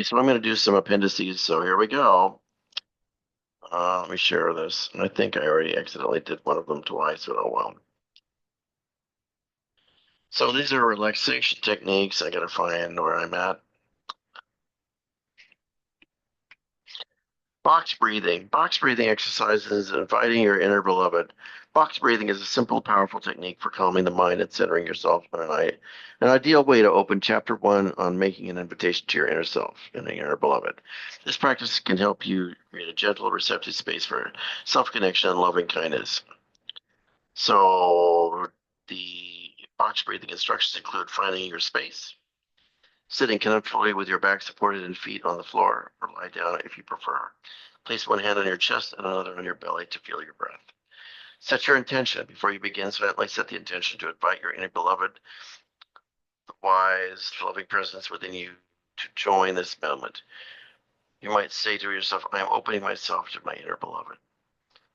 So I'm going to do some appendices. So here we go. Let me share this. And I think I already accidentally did one of them twice, but oh well. So these are relaxation techniques. I got to find where I'm at. Box breathing. Box breathing exercises inviting your inner beloved. Box breathing is a simple, powerful technique for calming the mind and centering yourself on an ideal way to open chapter one on making an invitation to your inner self and your inner beloved. This practice can help you create a gentle, receptive space for self connection and loving kindness. So, the box breathing instructions include finding your space, sitting comfortably with your back supported and feet on the floor, or lie down if you prefer. Place one hand on your chest and another on your belly to feel your breath. Set your intention. Before you begin, silently set the intention to invite your inner beloved, the wise, loving presence within you to join this moment. You might say to yourself, I am opening myself to my inner beloved.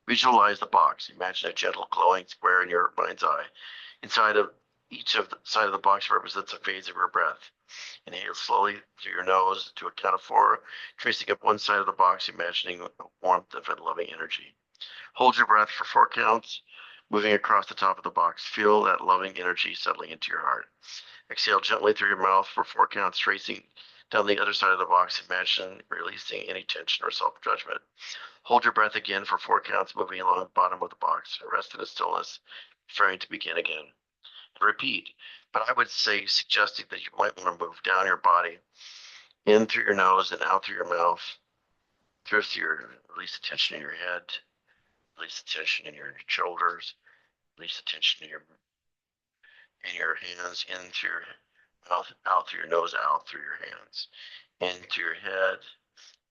Visualize the box. Imagine a gentle glowing square in your mind's eye. Inside of each of the side of the box represents a phase of your breath. Inhale slowly through your nose to a count of four, tracing up one side of the box, imagining a warmth of and loving energy. Hold your breath for four counts, moving across the top of the box. Feel that loving energy settling into your heart. Exhale gently through your mouth for four counts, tracing down the other side of the box. Imagine releasing any tension or self-judgment. Hold your breath again for four counts, moving along the bottom of the box. Rest in the stillness, preparing to begin again. Repeat, but I would say suggesting that you might want to move down your body, in through your nose and out through your mouth, through your release the tension in your head, release the tension in your shoulders, release the tension in your hands, in through your mouth, out through your nose, out through your hands, into your head,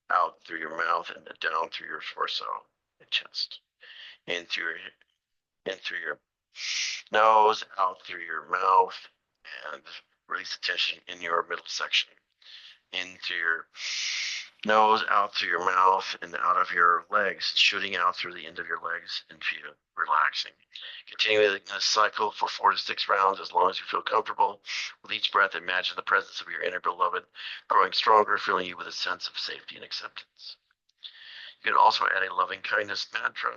out through your mouth, and down through your torso and chest, in through in through your nose, out through your mouth, and release the tension in your middle section, into your nose, out through your mouth, and out of your legs, shooting out through the end of your legs into you, relaxing. Continuing this cycle for 4 to 6 rounds as long as you feel comfortable. With each breath, imagine the presence of your inner beloved growing stronger, filling you with a sense of safety and acceptance. You can also add a loving kindness mantra.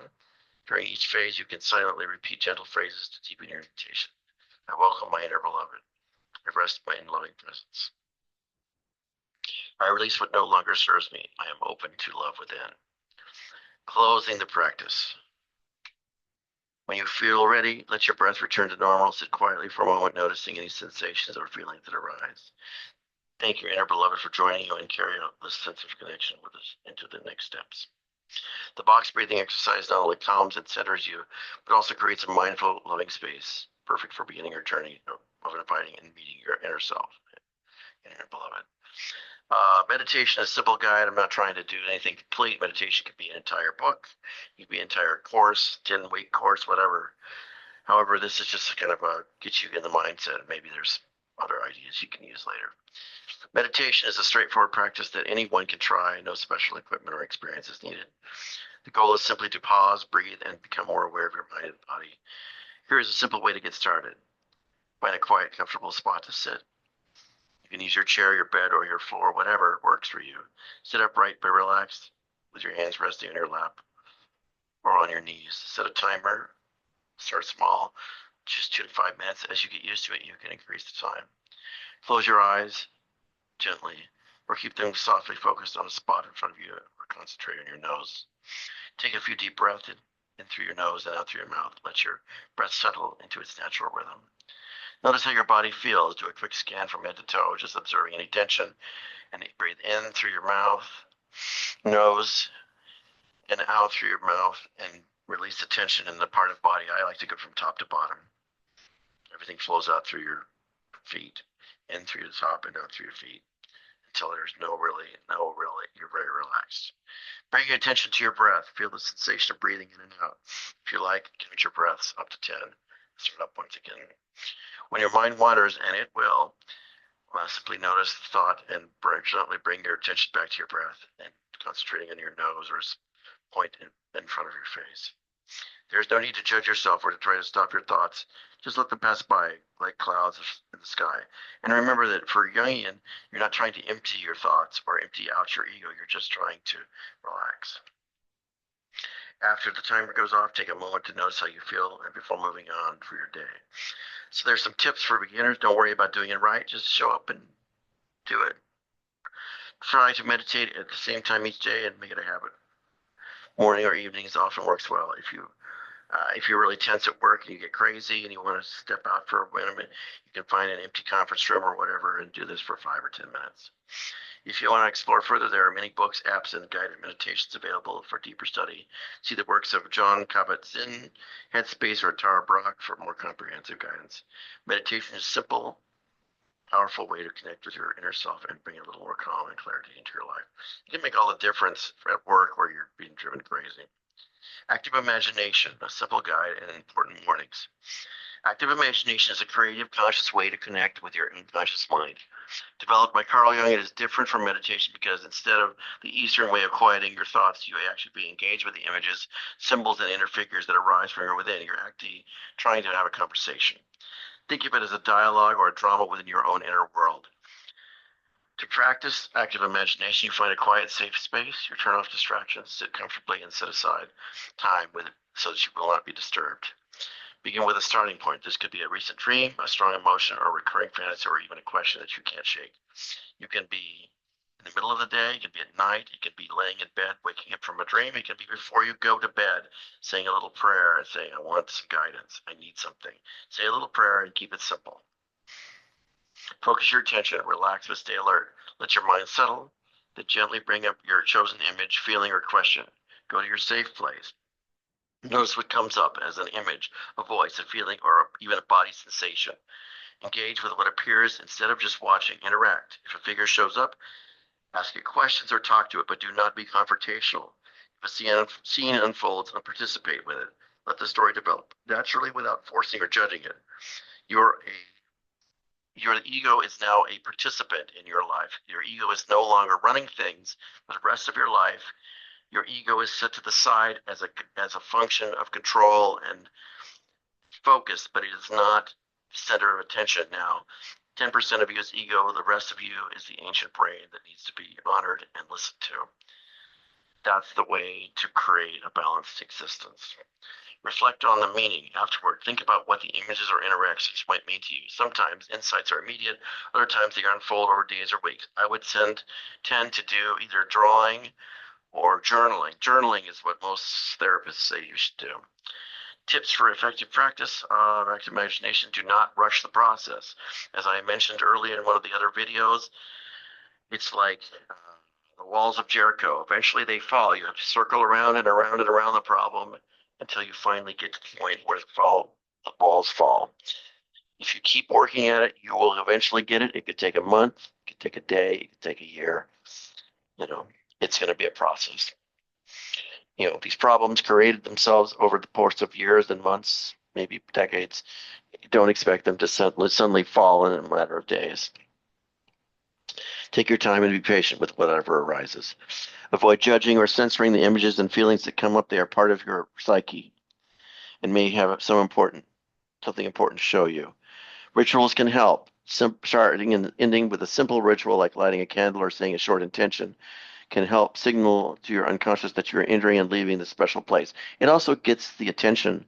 During each phase, you can silently repeat gentle phrases to deepen your invitation. I welcome my inner beloved. I rest my in loving presence. I release what no longer serves me. I am open to love within. Closing the practice. When you feel ready, let your breath return to normal. Sit quietly for a moment, noticing any sensations or feelings that arise. Thank your inner beloved for joining you and carrying out this sense of connection with us into the next steps. The box breathing exercise not only calms and centers you, but also creates a mindful, loving space, perfect for beginning your journey of inviting and meeting your inner self and your beloved. Meditation is a simple guide. I'm not trying to do anything complete. Meditation could be an entire book, it could be an entire course, 10-week course, whatever. However, this is just kind of a get you in the mindset. Maybe there's other ideas you can use later. Meditation is a straightforward practice that anyone can try. No special equipment or experience is needed. The goal is simply to pause, breathe, and become more aware of your mind and body. Here is a simple way to get started. Find a quiet, comfortable spot to sit. You can use your chair, your bed, or your floor, whatever works for you. Sit upright but relaxed, with your hands resting on your lap or on your knees. Set a timer. Start small, just 2 to 5 minutes. As you get used to it, you can increase the time. Close your eyes gently, or keep them softly focused on a spot in front of you, or concentrate on your nose. Take a few deep breaths in through your nose and out through your mouth. Let your breath settle into its natural rhythm. Notice how your body feels. Do a quick scan from head to toe, just observing any tension. And breathe in through your mouth, nose, and out through your mouth, and release the tension in the part of body. I like to go from top to bottom. Everything flows out through your feet, in through the top and out through your feet until there's no really, you're very relaxed. Bring your attention to your breath. Feel the sensation of breathing in and out. If you like, count your breaths up to 10. Start up once again. When your mind wanders, and it will, simply notice the thought and gently bring your attention back to your breath and concentrating on your nose or point in front of your face. There's no need to judge yourself or to try to stop your thoughts. Just let them pass by like clouds in the sky. And remember that for Jungian, you're not trying to empty your thoughts or empty out your ego. You're just trying to relax. After the timer goes off, take a moment to notice how you feel and before moving on for your day. So there's some tips for beginners. Don't worry about doing it right. Just show up and do it. Try to meditate at the same time each day and make it a habit. Morning or evenings often works well. If you're really tense at work and you get crazy and you want to step out for a minute, you can find an empty conference room or whatever and do this for 5 or 10 minutes. If you want to explore further, there are many books, apps, and guided meditations available for deeper study. See the works of John Kabat-Zinn, Headspace, or Tara Brach for more comprehensive guidance. Meditation is a simple, powerful way to connect with your inner self and bring a little more calm and clarity into your life. It can make all the difference at work where you're being driven crazy. Active imagination, a simple guide and important warnings. Active imagination is a creative, conscious way to connect with your unconscious mind. Developed by Carl Jung, it is different from meditation because instead of the Eastern way of quieting your thoughts, you actually be engaged with the images, symbols, and inner figures that arise from within. You're actually trying to have a conversation. Think of it as a dialogue or a drama within your own inner world. To practice active imagination, you find a quiet, safe space. You turn off distractions, sit comfortably, and set aside time with it so that you will not be disturbed. Begin with a starting point. This could be a recent dream, a strong emotion, or a recurring fantasy, or even a question that you can't shake. You can be in the middle of the day, it can be at night, it can be laying in bed, waking up from a dream, it can be before you go to bed, saying a little prayer and saying, I want some guidance, I need something. Say a little prayer and keep it simple. Focus your attention, relax, but stay alert. Let your mind settle, then gently bring up your chosen image, feeling, or question. Go to your safe place. Notice what comes up as an image, a voice, a feeling, or even a body sensation. Engage with what appears instead of just watching. Interact. If a figure shows up, ask it questions or talk to it, but do not be confrontational. If a scene unfolds, participate with it. Let the story develop naturally without forcing or judging it. Your ego is now a participant in your life. Your ego is no longer running things for the rest of your life. Your ego is set to the side as a function of control and focus, but it is not center of attention now. 10% of you is ego, the rest of you is the ancient brain that needs to be honored and listened to. That's the way to create a balanced existence. Reflect on the meaning afterward. Think about what the images or interactions might mean to you. Sometimes insights are immediate, other times they unfold over days or weeks. I would tend to do either drawing or journaling. Journaling is what most therapists say you should do. Tips for effective practice of active imagination: do not rush the process. As I mentioned earlier in one of the other videos, it's like the walls of Jericho. Eventually they fall. You have to circle around and around and around the problem until you finally get to the point where the walls fall. If you keep working at it, you will eventually get it. It could take a month, it could take a day, it could take a year. It's going to be a process. These problems created themselves over the course of years and months, maybe decades. You don't expect them to suddenly fall in a matter of days. Take your time and be patient with whatever arises. Avoid judging or censoring the images and feelings that come up. They are part of your psyche and may have something important to show you. Rituals can help. Starting and ending with a simple ritual like lighting a candle or saying a short intention can help signal to your unconscious that you're entering and leaving the special place. It also gets the attention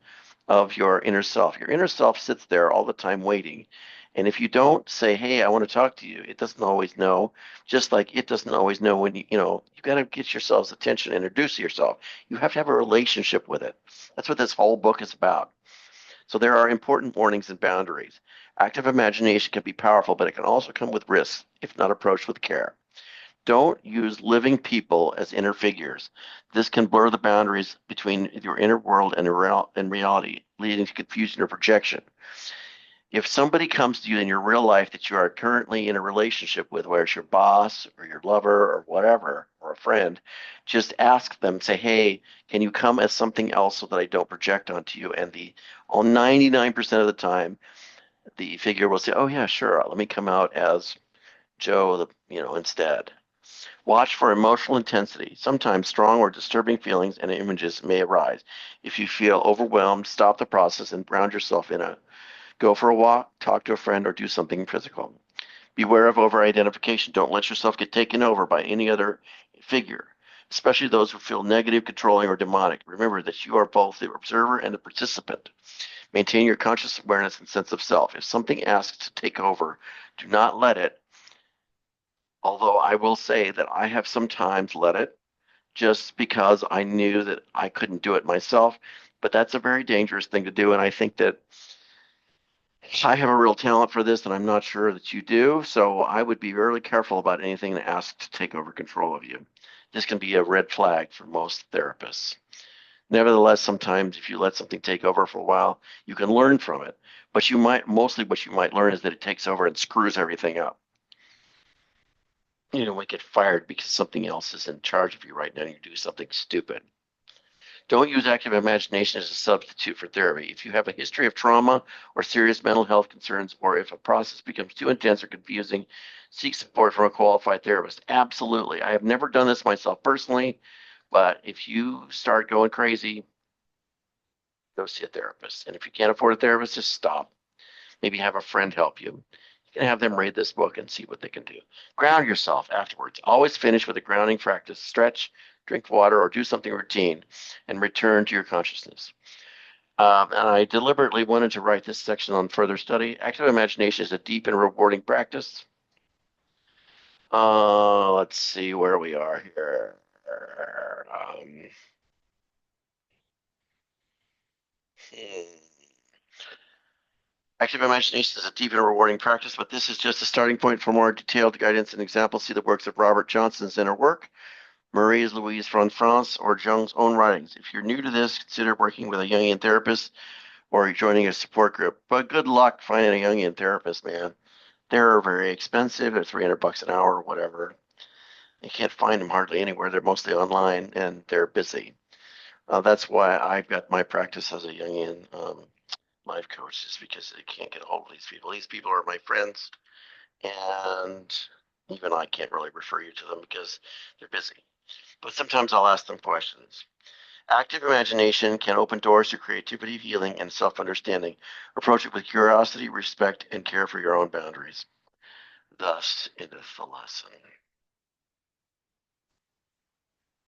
of your inner self. Your inner self sits there all the time waiting. And if you don't say, hey, I want to talk to you, it doesn't always know, just like it doesn't always know when you got to get yourselves attention, introduce yourself. You have to have a relationship with it. That's what this whole book is about. So there are important warnings and boundaries. Active imagination can be powerful, but it can also come with risks if not approached with care. Don't use living people as inner figures. This can blur the boundaries between your inner world and reality, leading to confusion or projection. If somebody comes to you in your real life that you are currently in a relationship with, whether it's your boss or your lover or whatever, or a friend, just ask them, say, hey, can you come as something else so that I don't project onto you? And 99% of the time, the figure will say, oh yeah, sure, let me come out as Joe, instead. Watch for emotional intensity. Sometimes strong or disturbing feelings and images may arise. If you feel overwhelmed, stop the process and ground yourself in a go for a walk, talk to a friend, or do something physical. Beware of over-identification. Don't let yourself get taken over by any other figure, especially those who feel negative, controlling, or demonic. Remember that you are both the observer and the participant. Maintain your conscious awareness and sense of self. If something asks to take over, do not let it. Although I will say that I have sometimes let it just because I knew that I couldn't do it myself. But that's a very dangerous thing to do. And I think that I have a real talent for this, and I'm not sure that you do. So I would be really careful about anything that asks to take over control of you. This can be a red flag for most therapists. Nevertheless, sometimes if you let something take over for a while, you can learn from it. But mostly what you might learn is that it takes over and screws everything up. You know, we get fired because something else is in charge of you right now and you do something stupid. Don't use active imagination as a substitute for therapy. If you have a history of trauma or serious mental health concerns, or if a process becomes too intense or confusing, seek support from a qualified therapist. Absolutely. I have never done this myself personally, but if you start going crazy, go see a therapist. And if you can't afford a therapist, just stop. Maybe have a friend help you. You can have them read this book and see what they can do. Ground yourself afterwards. Always finish with a grounding practice. Stretch, drink water, or do something routine and return to your consciousness. And I deliberately wanted to write this section on further study. Active imagination is a deep and rewarding practice. Let's see where we are here. Active imagination is a deep and rewarding practice, but this is just a starting point. For more detailed guidance and examples, see the works of Robert Johnson's inner work, Marie-Louise von France, or Jung's own writings. If you're new to this, consider working with a Jungian therapist or joining a support group. But good luck finding a Jungian therapist, man. They're very expensive. They're $300 an hour or whatever. You can't find them hardly anywhere. They're mostly online and they're busy. That's why I've got my practice as a Jungian life coach, is because they can't get a hold of these people. These people are my friends, and even I can't really refer you to them because they're busy. But sometimes I'll ask them questions. Active imagination can open doors to creativity, healing, and self understanding. Approach it with curiosity, respect, and care for your own boundaries. Thus endeth the lesson.